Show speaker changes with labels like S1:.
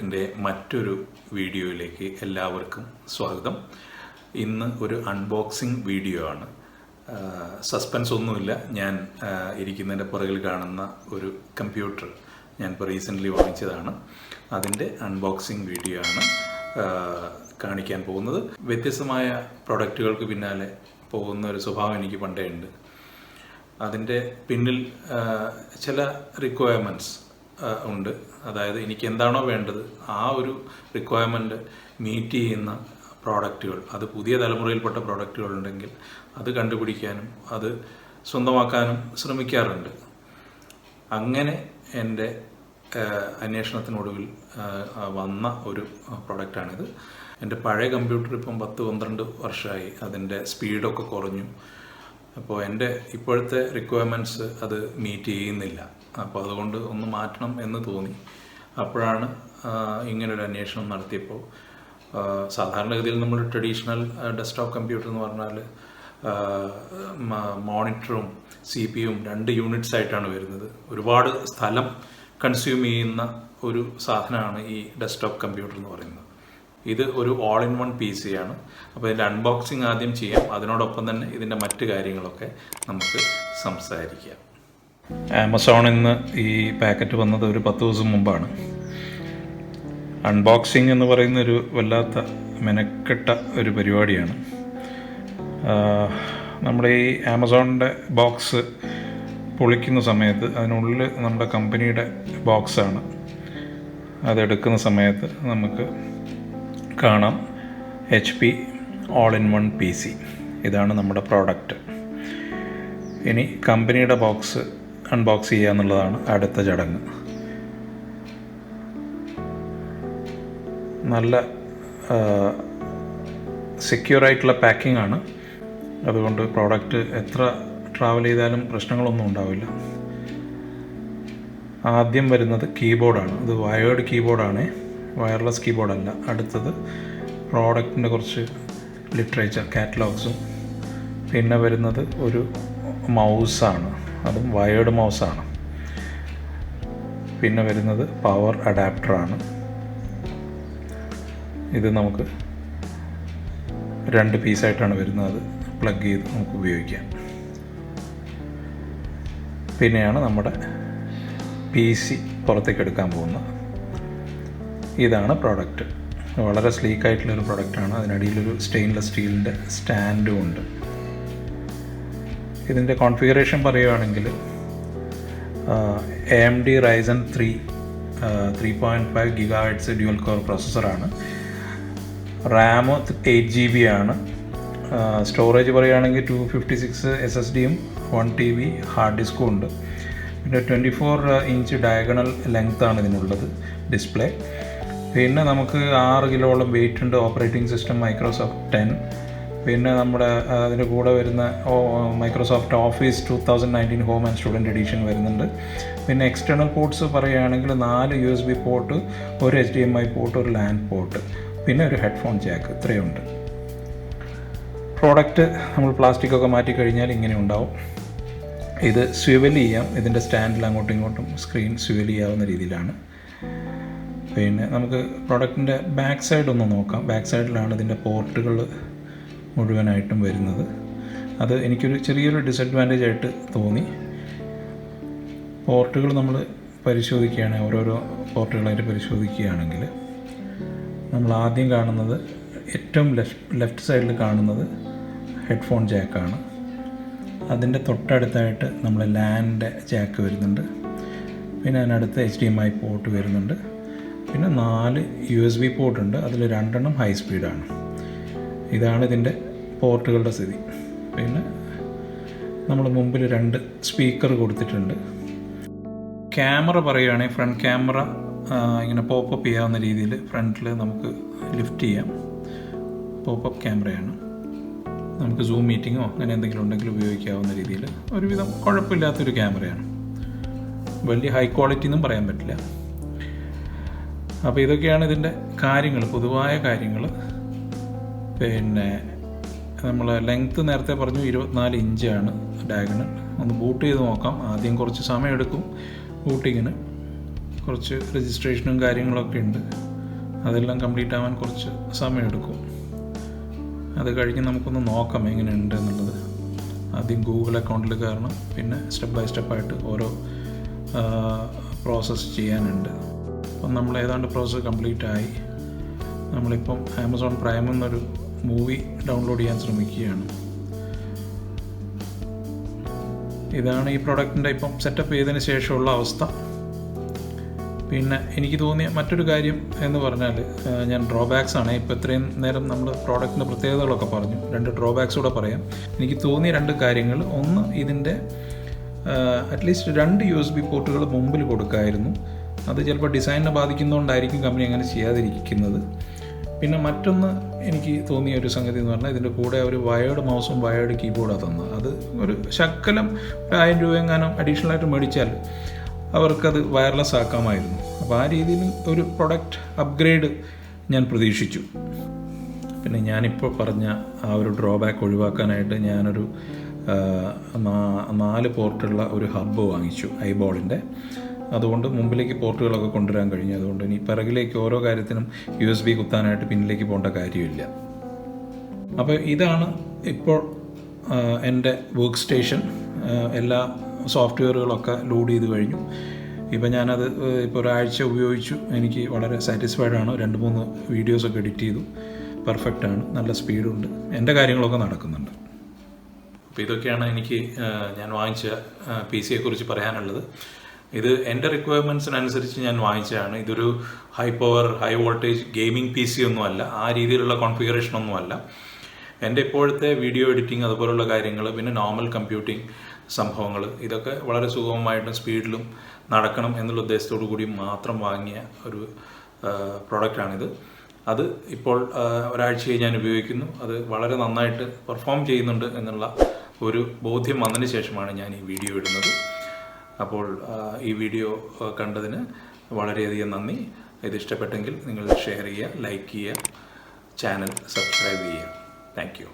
S1: എൻ്റെ മറ്റൊരു വീഡിയോയിലേക്ക് എല്ലാവർക്കും സ്വാഗതം. ഇന്ന് ഒരു അൺബോക്സിംഗ് വീഡിയോ ആണ്. സസ്പെൻസ് ഒന്നുമില്ല. ഞാൻ ഇരിക്കുന്നതിൻ്റെ പുറകിൽ കാണുന്ന ഒരു കമ്പ്യൂട്ടർ ഞാൻ ഇപ്പോൾ റീസെൻ്റ്ലി വാങ്ങിച്ചതാണ്. അതിൻ്റെ അൺബോക്സിംഗ് വീഡിയോ ആണ് കാണിക്കാൻ പോകുന്നത്. വ്യത്യസ്തമായ പ്രൊഡക്റ്റുകൾക്ക് പിന്നാലെ പോകുന്ന ഒരു സ്വഭാവം എനിക്ക് പണ്ടേ ഉണ്ട്. അതിൻ്റെ പിന്നിൽ ചില റിക്വയർമെൻറ്റ്സ് ഉണ്ട്. അതായത് എനിക്ക് എന്താണോ വേണ്ടത് ആ ഒരു റിക്വയർമെൻറ്റ് മീറ്റ് ചെയ്യുന്ന പ്രോഡക്റ്റുകൾ, അത് പുതിയ തലമുറയിൽപ്പെട്ട പ്രോഡക്റ്റുകളുണ്ടെങ്കിൽ അത് കണ്ടുപിടിക്കാനും അത് സ്വന്തമാക്കാനും ശ്രമിക്കാറുണ്ട്. അങ്ങനെ എൻ്റെ അന്വേഷണത്തിനൊടുവിൽ വന്ന ഒരു പ്രോഡക്റ്റാണിത്. എൻ്റെ പഴയ കമ്പ്യൂട്ടർ ഇപ്പം 10-12 വർഷമായി. അതിൻ്റെ സ്പീഡൊക്കെ കുറഞ്ഞു. അപ്പോൾ എൻ്റെ ഇപ്പോഴത്തെ റിക്വയർമെൻറ്റ്സ് അത് മീറ്റ് ചെയ്യുന്നില്ല. അപ്പോൾ അതുകൊണ്ട് ഒന്ന് മാറ്റണം എന്ന് തോന്നി. അപ്പോഴാണ് ഇങ്ങനൊരു അന്വേഷണം നടത്തിയപ്പോൾ സാധാരണഗതിയിൽ നമ്മൾ ട്രഡീഷണൽ ഡെസ്ക്ടോപ്പ് കമ്പ്യൂട്ടർ എന്ന് പറഞ്ഞാൽ മോണിറ്ററും CPU 2 യൂണിറ്റ്സ് ആയിട്ടാണ് വരുന്നത്. ഒരുപാട് സ്ഥലം കൺസ്യൂം ചെയ്യുന്ന ഒരു സാധനമാണ് ഈ ഡെസ്ക്ടോപ്പ് കമ്പ്യൂട്ടർ എന്ന് പറയുന്നത്. ഇത് ഒരു ഓൾ ഇൻ വൺ PC ആണ്. അപ്പോൾ ഇതിൻ്റെ അൺബോക്സിങ് ആദ്യം ചെയ്യാം. അതിനോടൊപ്പം തന്നെ ഇതിൻ്റെ മറ്റ് കാര്യങ്ങളൊക്കെ നമുക്ക് സംസാരിക്കാം. ആമസോണിൽ നിന്ന് ഈ പാക്കറ്റ് വന്നത് ഒരു 10 ദിവസം മുമ്പാണ്. അൺബോക്സിങ് എന്ന് പറയുന്ന ഒരു വല്ലാത്ത മെനക്കെട്ട ഒരു പരിപാടിയാണ്. നമ്മുടെ ഈ ആമസോണിൻ്റെ ബോക്സ് പൊളിക്കുന്ന സമയത്ത് അതിനുള്ളിൽ നമ്മുടെ കമ്പനിയുടെ ബോക്സാണ്. അതെടുക്കുന്ന സമയത്ത് നമുക്ക് കാണാം HP all in one PC. ഇതാണ് നമ്മുടെ പ്രോഡക്റ്റ്. ഇനി കമ്പനിയുടെ ബോക്സ് അൺബോക്സ് ചെയ്യുക എന്നുള്ളതാണ് അടുത്ത ചടങ്ങ്. നല്ല സെക്യൂറായിട്ടുള്ള പാക്കിംഗ് ആണ്. അതുകൊണ്ട് പ്രോഡക്റ്റ് എത്ര ട്രാവൽ ചെയ്താലും പ്രശ്നങ്ങളൊന്നും ഉണ്ടാവില്ല. ആദ്യം വരുന്നത് കീബോർഡാണ്. ഇത് വയേർഡ് കീബോർഡാണ്, വയർലെസ് കീബോർഡല്ല. അടുത്തത് പ്രോഡക്റ്റിൻ്റെ കുറച്ച് ലിറ്ററേച്ചർ കാറ്റലോഗ്സും. പിന്നെ വരുന്നത് ഒരു മൗസാണ്, അതും വയേർഡ് മൗസാണ്. പിന്നെ വരുന്നത് പവർ അഡാപ്റ്ററാണ്. ഇത് നമുക്ക് 2 പീസായിട്ടാണ് വരുന്നത്. പ്ലഗ് ചെയ്ത് നമുക്ക് ഉപയോഗിക്കാം. പിന്നെയാണ് നമ്മുടെ PC പുറത്തേക്ക് എടുക്കാൻ പോകുന്നത്. ഇതാണ് പ്രോഡക്റ്റ്. വളരെ സ്ലീക്കായിട്ടുള്ളൊരു പ്രോഡക്റ്റാണ്. അതിനടിയിലൊരു സ്റ്റെയിൻലെസ് സ്റ്റീലിൻ്റെ സ്റ്റാൻഡും ഉണ്ട്. ഇതിൻ്റെ കോൺഫിഗറേഷൻ പറയുകയാണെങ്കിൽ AMD Ryzen 3 3.5 GHz dual core പ്രോസസ്സറാണ്. റാം 8GB ആണ്. സ്റ്റോറേജ് പറയുകയാണെങ്കിൽ 256 SSDയും 1 TB ഹാർഡ് ഡിസ്കും ഉണ്ട്. പിന്നെ 24 ഇഞ്ച് ഡയഗണൽ ലെങ്ത്താണ് ഇതിനുള്ളത് ഡിസ്പ്ലേ. പിന്നെ നമുക്ക് 6 കിലോളം വെയിറ്റ് ഉണ്ട്. Operating system Microsoft 10. പിന്നെ നമ്മുടെ അതിൻ്റെ കൂടെ വരുന്ന Microsoft office 2019 home and student edition വരുന്നുണ്ട്. പിന്നെ എക്സ്റ്റേണൽ പോർട്ട്സ് പറയുകയാണെങ്കിൽ 4 USB പോർട്ട്, ഒരു HDMI പോർട്ട്, ഒരു LAN പോർട്ട്, പിന്നെ ഒരു ഹെഡ്ഫോൺ ജാക്ക്. ഇത്രയുണ്ട്. പ്രോഡക്റ്റ് നമ്മൾ പ്ലാസ്റ്റിക്കൊക്കെ മാറ്റിക്കഴിഞ്ഞാൽ ഇങ്ങനെ ഉണ്ടാവും. ഇത് സ്വിവൽ ചെയ്യാം. ഇതിൻ്റെ സ്റ്റാൻഡിൽ അങ്ങോട്ടും ഇങ്ങോട്ടും സ്ക്രീൻ സ്വിവൽ ചെയ്യാവുന്ന രീതിയിലാണ്. പിന്നെ നമുക്ക് പ്രോഡക്റ്റിൻ്റെ ബാക്ക് സൈഡ് ഒന്ന് നോക്കാം. ബാക്ക് സൈഡിലാണ് ഇതിൻ്റെ പോർട്ടുകൾ മുഴുവനായിട്ടും വരുന്നത്. അത് എനിക്കൊരു ചെറിയൊരു ഡിസഡ്വാൻറ്റേജ് ആയിട്ട് തോന്നി. പോർട്ടുകൾ നമ്മൾ പരിശോധിക്കുകയാണെങ്കിൽ, ഓരോരോ പോർട്ടുകളായിട്ട് പരിശോധിക്കുകയാണെങ്കിൽ നമ്മൾ ആദ്യം കാണുന്നത് ഏറ്റവും ലെഫ്റ്റ് സൈഡിൽ കാണുന്നത് ഹെഡ്ഫോൺ ജാക്കാണ്. അതിൻ്റെ തൊട്ടടുത്തായിട്ട് നമ്മൾ ലാൻ്റെ ജാക്ക് വരുന്നുണ്ട്. പിന്നെ അതിനടുത്ത് HDMI പോർട്ട് വരുന്നുണ്ട്. പിന്നെ 4 USB പോർട്ടുണ്ട്. അതിൽ 2 ഹൈ സ്പീഡാണ്. ഇതാണ് ഇതിൻ്റെ പോർട്ടുകളുടെ സ്ഥിതി. പിന്നെ നമ്മൾ മുമ്പിൽ 2 സ്പീക്കർ കൊടുത്തിട്ടുണ്ട്. ക്യാമറ പറയുകയാണെങ്കിൽ ഫ്രണ്ട് ക്യാമറ ഇങ്ങനെ പോപ്പപ്പ് ചെയ്യാവുന്ന രീതിയിൽ ഫ്രണ്ടിൽ നമുക്ക് ലിഫ്റ്റ് ചെയ്യാം. പോപ്പപ്പ് ക്യാമറയാണ്. നമുക്ക് സൂം മീറ്റിങ്ങോ അങ്ങനെ എന്തെങ്കിലും ഉണ്ടെങ്കിൽ ഉപയോഗിക്കാവുന്ന രീതിയിൽ ഒരുവിധം കുഴപ്പമില്ലാത്തൊരു ക്യാമറയാണ്. വലിയ ഹൈ ക്വാളിറ്റി എന്നും പറയാൻ പറ്റില്ല. അപ്പോൾ ഇതൊക്കെയാണ് ഇതിൻ്റെ കാര്യങ്ങൾ, പൊതുവായ കാര്യങ്ങൾ. പിന്നെ നമ്മൾ ലെങ്ത്ത് നേരത്തെ പറഞ്ഞു 24 ഇഞ്ചാണ് ഡയഗണൽ. ഒന്ന് ബൂട്ട് ചെയ്ത് നോക്കാം. ആദ്യം കുറച്ച് സമയമെടുക്കും ബൂട്ടിങ്ങിന്. കുറച്ച് രജിസ്ട്രേഷനും കാര്യങ്ങളൊക്കെ ഉണ്ട്. അതെല്ലാം കംപ്ലീറ്റ് ആവാൻ കുറച്ച് സമയമെടുക്കും. അത് കഴിഞ്ഞ് നമുക്കൊന്ന് നോക്കാം എങ്ങനെയുണ്ട് എന്നുള്ളത്. ആദ്യം ഗൂഗിൾ അക്കൗണ്ടിൽ കയറണം, പിന്നെ സ്റ്റെപ്പ് ബൈ സ്റ്റെപ്പായിട്ട് ഓരോ പ്രോസസ്സ് ചെയ്യാനുണ്ട്. അപ്പം നമ്മൾ ഏതാണ്ട് പ്രോസസ്സ് കംപ്ലീറ്റ് ആയി. നമ്മളിപ്പം ആമസോൺ പ്രൈമിൽ നിന്നൊരു മൂവി ഡൗൺലോഡ് ചെയ്യാൻ ശ്രമിക്കുകയാണ്. ഇതാണ് ഈ പ്രോഡക്റ്റിൻ്റെ ഇപ്പം സെറ്റപ്പ് ചെയ്തതിന് ശേഷമുള്ള അവസ്ഥ. പിന്നെ എനിക്ക് തോന്നിയ മറ്റൊരു കാര്യം എന്ന് പറഞ്ഞാൽ, ഞാൻ ഡ്രോബാക്സ് ആണ് ഇപ്പോൾ ഇത്രയും നേരം നമ്മൾ പ്രോഡക്റ്റിൻ്റെ പ്രത്യേകതകളൊക്കെ പറഞ്ഞു. 2 ഡ്രോബാക്സ് കൂടെ പറയാം. എനിക്ക് തോന്നിയ 2 കാര്യങ്ങൾ. ഒന്ന്, ഇതിൻ്റെ അറ്റ്ലീസ്റ്റ് 2 USB പോർട്ടുകൾ മുമ്പിൽ കൊടുക്കാമായിരുന്നു. അത് ചിലപ്പോൾ ഡിസൈനിനെ ബാധിക്കുന്നതുകൊണ്ടായിരിക്കും കമ്പനി അങ്ങനെ ചെയ്യാതിരിക്കുന്നത്. പിന്നെ മറ്റൊന്ന് എനിക്ക് തോന്നിയ ഒരു സംഗതി എന്ന് പറഞ്ഞാൽ, ഇതിൻ്റെ കൂടെ ഒരു വയേർഡ് മൗസും വയേർഡ് കീബോർഡാണ് തന്നത്. അത് ഒരു ശക്കലം 1000 രൂപ എങ്ങാനും അഡീഷണലായിട്ട് മേടിച്ചാൽ അവർക്കത് വയർലെസ് ആക്കാമായിരുന്നു. അപ്പോൾ ആ രീതിയിൽ ഒരു പ്രൊഡക്റ്റ് അപ്ഗ്രേഡ് ഞാൻ പ്രതീക്ഷിച്ചു. പിന്നെ ഞാനിപ്പോൾ പറഞ്ഞ ആ ഒരു ഡ്രോബാക്ക് ഒഴിവാക്കാനായിട്ട് ഞാനൊരു 4 പോർട്ടുള്ള ഒരു ഹബ്ബ് വാങ്ങിച്ചു, ഐബോളിൻ്റെ. അതുകൊണ്ട് മുമ്പിലേക്ക് പോർട്ടുകളൊക്കെ കൊണ്ടുവരാൻ കഴിഞ്ഞു. അതുകൊണ്ട് ഇനി പിറകിലേക്ക് ഓരോ കാര്യത്തിനും USB കുത്താനായിട്ട് പിന്നിലേക്ക് പോകേണ്ട കാര്യമില്ല. അപ്പോൾ ഇതാണ് ഇപ്പോൾ എൻ്റെ വർക്ക് സ്റ്റേഷൻ. എല്ലാ സോഫ്റ്റ്വെയറുകളൊക്കെ ലോഡ് ചെയ്ത് കഴിഞ്ഞു. ഇപ്പോൾ ഞാനത് ഇപ്പോൾ ഒരാഴ്ച ഉപയോഗിച്ചു. എനിക്ക് വളരെ സാറ്റിസ്ഫൈഡ് ആണ്. 2-3 വീഡിയോസൊക്കെ എഡിറ്റ് ചെയ്തു. പെർഫെക്റ്റാണ്, നല്ല സ്പീഡുണ്ട്, എൻ്റെ കാര്യങ്ങളൊക്കെ നടക്കുന്നുണ്ട്. അപ്പോൾ ഇതൊക്കെയാണ് എനിക്ക് ഞാൻ വാങ്ങിച്ച PC-യെക്കുറിച്ച് പറയാനുള്ളത്. ഇത് എൻ്റെ റിക്വയർമെൻറ്റ്സിനനുസരിച്ച് ഞാൻ വാങ്ങിച്ചതാണ്. ഇതൊരു high power high voltage gaming PC ഒന്നുമല്ല, ആ രീതിയിലുള്ള കോൺഫിഗറേഷനൊന്നുമല്ല. എൻ്റെ ഇപ്പോഴത്തെ വീഡിയോ എഡിറ്റിംഗ് അതുപോലുള്ള കാര്യങ്ങൾ, പിന്നെ നോർമൽ കമ്പ്യൂട്ടിംഗ് സംഭവങ്ങൾ, ഇതൊക്കെ വളരെ സുഗമമായിട്ടും സ്പീഡിലും നടക്കണം എന്നുള്ള ഉദ്ദേശത്തോടു കൂടി മാത്രം വാങ്ങിയ ഒരു പ്രോഡക്റ്റാണിത്. അത് ഇപ്പോൾ ഒരാഴ്ചയായി ഞാൻ ഉപയോഗിക്കുന്നു. അത് വളരെ നന്നായിട്ട് പെർഫോം ചെയ്യുന്നുണ്ട് എന്നുള്ള ഒരു ബോധ്യം വന്നതിന് ശേഷമാണ് ഞാൻ ഈ വീഡിയോ ഇടുന്നത്. അപ്പോൾ ഈ വീഡിയോ കണ്ടതിന് വളരെയധികം നന്ദി. ഇത് ഇഷ്ടപ്പെട്ടെങ്കിൽ നിങ്ങൾ ഷെയർ ചെയ്യുക, ലൈക്ക് ചെയ്യുക, ചാനൽ സബ്സ്ക്രൈബ് ചെയ്യുക. Thank you.